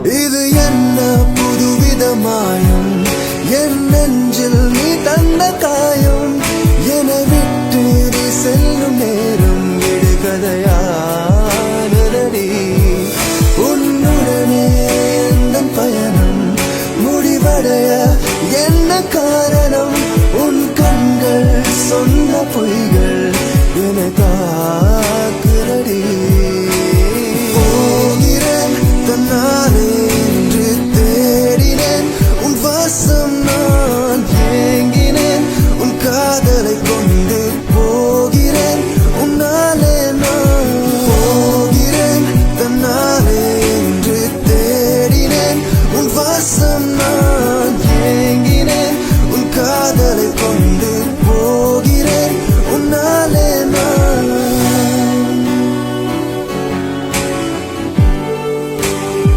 இது என்ன புதுவித மாயம், என் நெஞ்சில் நீ தந்த காயம். என விட்டு நீ செல்லும் நேரம் விடுகதையானதடி. உன்னுடனே எந்தன் பயணம் முடிவடைய என்ன காரணம்? உன் கண்கள் சொன்ன பொய்கள் என தாக்குதடி. போகிறேன் தன்னாலே